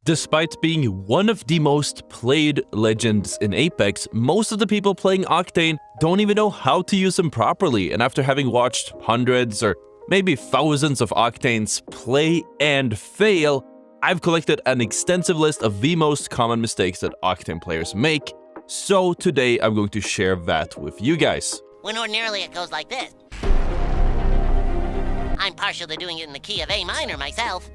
Despite being one of the most played legends in Apex, most of the people playing Octane don't even know how to use him properly, and after having watched hundreds or maybe thousands of Octanes play and fail, I've collected an extensive list of the most common mistakes that Octane players make, so today I'm going to share that with you guys. When ordinarily it goes like this. I'm partial to doing it in the key of A minor myself.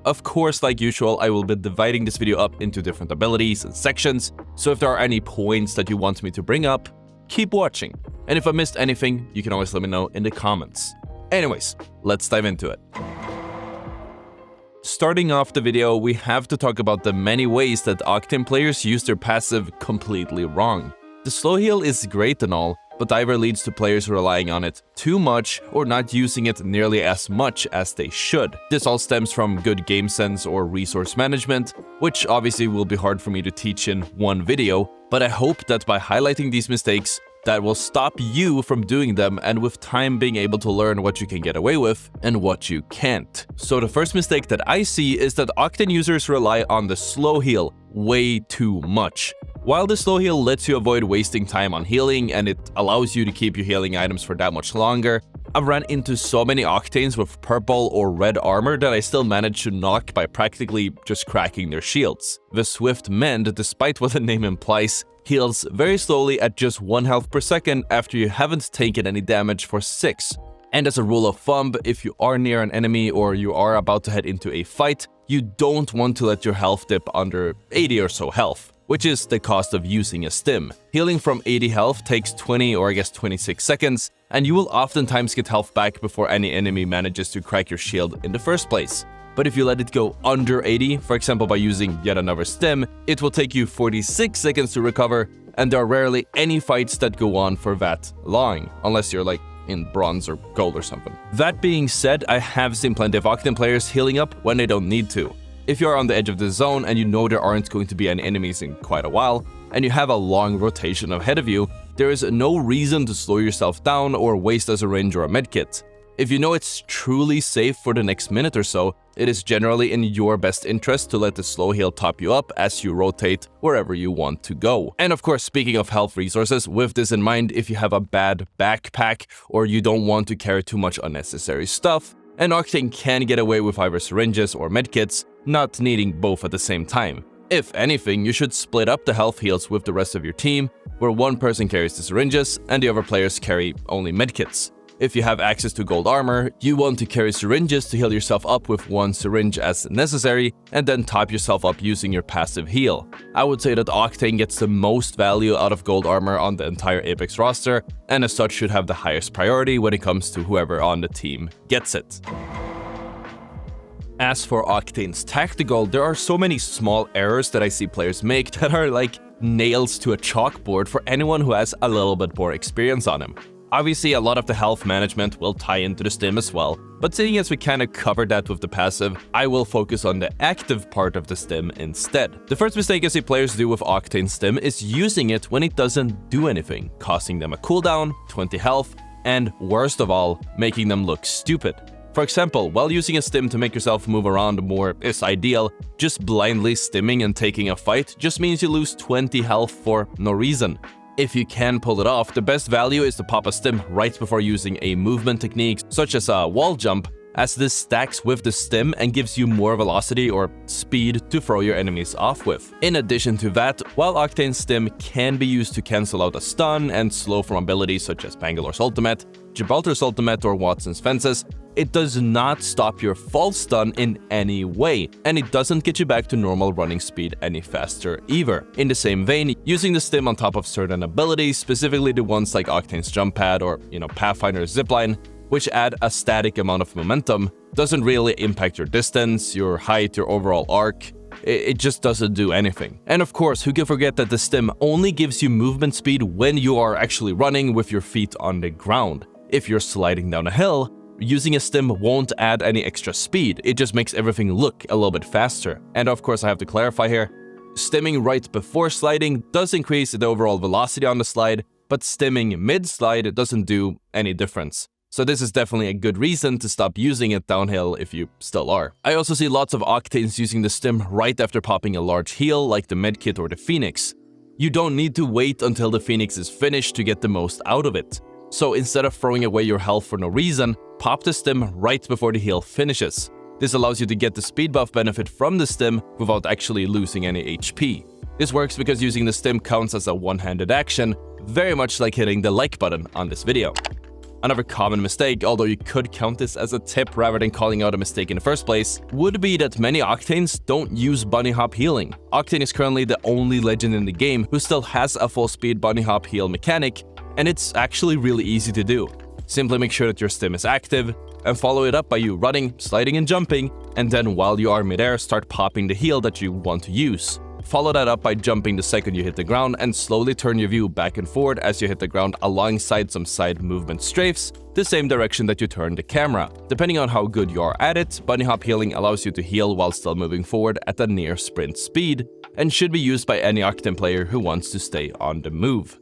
Of course, like usual, I will be dividing this video up into different abilities and sections, so if there are any points that you want me to bring up, keep watching. And if I missed anything, you can always let me know in the comments. Anyways, let's dive into it. Starting off the video, we have to talk about the many ways that Octane players use their passive completely wrong. The slow heal is great and all, but either leads to players relying on it too much or not using it nearly as much as they should. This all stems from good game sense or resource management, which obviously will be hard for me to teach in one video, but I hope that by highlighting these mistakes, that will stop you from doing them and with time being able to learn what you can get away with and what you can't. So the first mistake that I see is that Octane users rely on the slow heal way too much. While the slow heal lets you avoid wasting time on healing and it allows you to keep your healing items for that much longer, I've run into so many Octanes with purple or red armor that I still managed to knock by practically just cracking their shields. The Swift Mend, despite what the name implies, heals very slowly at just 1 health per second after you haven't taken any damage for 6. And as a rule of thumb, if you are near an enemy or you are about to head into a fight, you don't want to let your health dip under 80 or so health, which is the cost of using a stim. Healing from 80 health takes 20 or I guess 26 seconds, and you will oftentimes get health back before any enemy manages to crack your shield in the first place. But if you let it go under 80, for example by using yet another stim, it will take you 46 seconds to recover, and there are rarely any fights that go on for that long, unless you're like in bronze or gold or something. That being said, I have seen plenty of Octane players healing up when they don't need to. If you're on the edge of the zone and you know there aren't going to be any enemies in quite a while, and you have a long rotation ahead of you, there is no reason to slow yourself down or waste a syringe or a medkit. If you know it's truly safe for the next minute or so, it is generally in your best interest to let the slow heal top you up as you rotate wherever you want to go. And of course, speaking of health resources, with this in mind, if you have a bad backpack or you don't want to carry too much unnecessary stuff, an Octane can get away with either syringes or medkits, not needing both at the same time. If anything, you should split up the health heals with the rest of your team, where one person carries the syringes and the other players carry only medkits. If you have access to gold armor, you want to carry syringes to heal yourself up with 1 syringe as necessary, and then top yourself up using your passive heal. I would say that Octane gets the most value out of gold armor on the entire Apex roster, and as such should have the highest priority when it comes to whoever on the team gets it. As for Octane's tactical, there are so many small errors that I see players make that are like nails to a chalkboard for anyone who has a little bit more experience on him. Obviously, a lot of the health management will tie into the stim as well, but seeing as we kinda covered that with the passive, I will focus on the active part of the stim instead. The first mistake I see players do with Octane stim is using it when it doesn't do anything, costing them a cooldown, 20 health, and worst of all, making them look stupid. For example, while using a stim to make yourself move around more is ideal, just blindly stimming and taking a fight just means you lose 20 health for no reason. If you can pull it off, the best value is to pop a stim right before using a movement technique such as a wall jump, as this stacks with the stim and gives you more velocity or speed to throw your enemies off with. In addition to that, while Octane's stim can be used to cancel out a stun and slow from abilities such as Bangalore's ultimate, Gibraltar's ultimate or Watson's fences, it does not stop your false stun in any way, and it doesn't get you back to normal running speed any faster either. In the same vein, using the stim on top of certain abilities, specifically the ones like Octane's jump pad or, Pathfinder's zipline, which add a static amount of momentum, doesn't really impact your distance, your height, your overall arc. It just doesn't do anything. And of course, who can forget that the stim only gives you movement speed when you are actually running with your feet on the ground. If you're sliding down a hill, using a stim won't add any extra speed, it just makes everything look a little bit faster. And of course I have to clarify here, stimming right before sliding does increase the overall velocity on the slide, but stimming mid-slide doesn't do any difference. So this is definitely a good reason to stop using it downhill if you still are. I also see lots of Octanes using the stim right after popping a large heal like the medkit or the Phoenix. You don't need to wait until the Phoenix is finished to get the most out of it. So instead of throwing away your health for no reason, pop the stim right before the heal finishes. This allows you to get the speed buff benefit from the stim without actually losing any HP. This works because using the stim counts as a one-handed action, very much like hitting the like button on this video. Another common mistake, although you could count this as a tip rather than calling out a mistake in the first place, would be that many Octanes don't use bunny hop healing. Octane is currently the only legend in the game who still has a full speed bunny hop heal mechanic, and it's actually really easy to do. Simply make sure that your stim is active, and follow it up by you running, sliding and jumping, and then while you are midair start popping the heal that you want to use. Follow that up by jumping the second you hit the ground and slowly turn your view back and forward as you hit the ground alongside some side movement strafes, the same direction that you turn the camera. Depending on how good you are at it, bunny hop healing allows you to heal while still moving forward at a near sprint speed, and should be used by any Octane player who wants to stay on the move.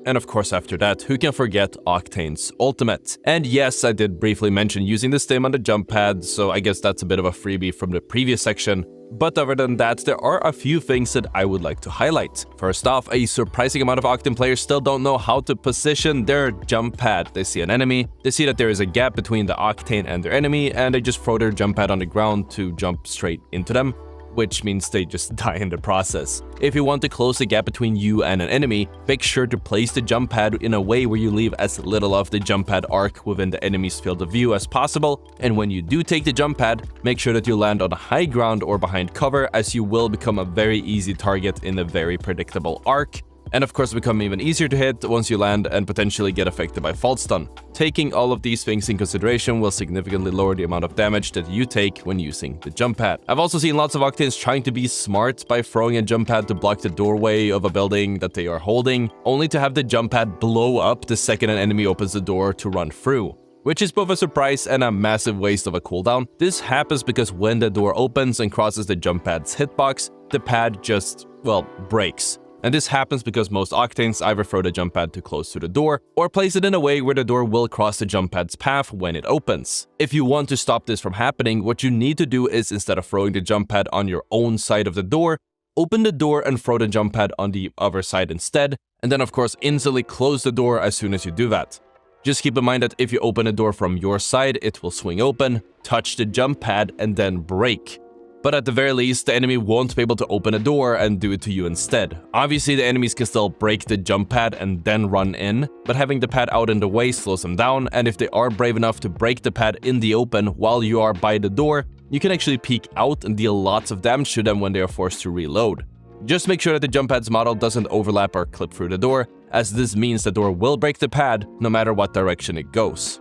And of course after that, who can forget Octane's ultimate? And yes, I did briefly mention using the stim on the jump pad, so I guess that's a bit of a freebie from the previous section. But other than that, there are a few things that I would like to highlight. First off, a surprising amount of Octane players still don't know how to position their jump pad. They see an enemy, they see that there is a gap between the Octane and their enemy, and they just throw their jump pad on the ground to jump straight into them, which means they just die in the process. If you want to close the gap between you and an enemy, make sure to place the jump pad in a way where you leave as little of the jump pad arc within the enemy's field of view as possible, and when you do take the jump pad, make sure that you land on a high ground or behind cover, as you will become a very easy target in a very predictable arc, and of course become even easier to hit once you land and potentially get affected by fault stun. Taking all of these things in consideration will significantly lower the amount of damage that you take when using the jump pad. I've also seen lots of Octanes trying to be smart by throwing a jump pad to block the doorway of a building that they are holding, only to have the jump pad blow up the second an enemy opens the door to run through, which is both a surprise and a massive waste of a cooldown. This happens because when the door opens and crosses the jump pad's hitbox, the pad just, well, breaks. And this happens because most Octanes either throw the jump pad too close to the door, or place it in a way where the door will cross the jump pad's path when it opens. If you want to stop this from happening, what you need to do is, instead of throwing the jump pad on your own side of the door, open the door and throw the jump pad on the other side instead, and then of course instantly close the door as soon as you do that. Just keep in mind that if you open a door from your side, it will swing open, touch the jump pad, and then break. But at the very least, the enemy won't be able to open a door and do it to you instead. Obviously, the enemies can still break the jump pad and then run in, but having the pad out in the way slows them down, and if they are brave enough to break the pad in the open while you are by the door, you can actually peek out and deal lots of damage to them when they are forced to reload. Just make sure that the jump pad's model doesn't overlap or clip through the door, as this means the door will break the pad no matter what direction it goes.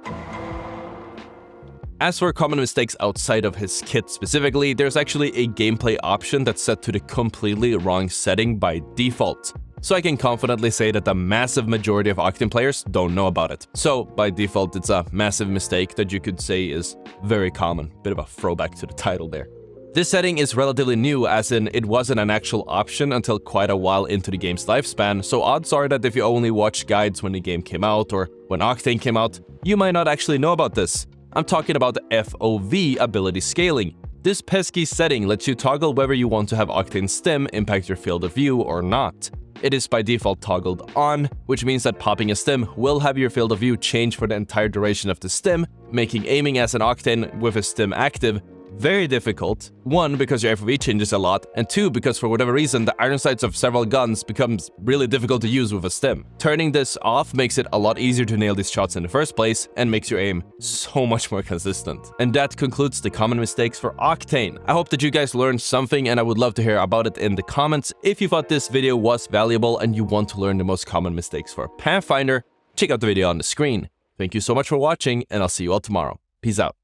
As for common mistakes outside of his kit specifically, there's actually a gameplay option that's set to the completely wrong setting by default. So I can confidently say that the massive majority of Octane players don't know about it. So by default, it's a massive mistake that you could say is very common. Bit of a throwback to the title there. This setting is relatively new, as in it wasn't an actual option until quite a while into the game's lifespan, so odds are that if you only watched guides when the game came out or when Octane came out, you might not actually know about this. I'm talking about the FOV ability scaling. This pesky setting lets you toggle whether you want to have Octane stim impact your field of view or not. It is by default toggled on, which means that popping a stim will have your field of view change for the entire duration of the stim, making aiming as an Octane with a stim active very difficult. 1, because your FOV changes a lot, and 2, because for whatever reason, the iron sights of several guns becomes really difficult to use with a stim. Turning this off makes it a lot easier to nail these shots in the first place, and makes your aim so much more consistent. And that concludes the common mistakes for Octane. I hope that you guys learned something, and I would love to hear about it in the comments. If you thought this video was valuable and you want to learn the most common mistakes for Pathfinder, check out the video on the screen. Thank you so much for watching, and I'll see you all tomorrow. Peace out.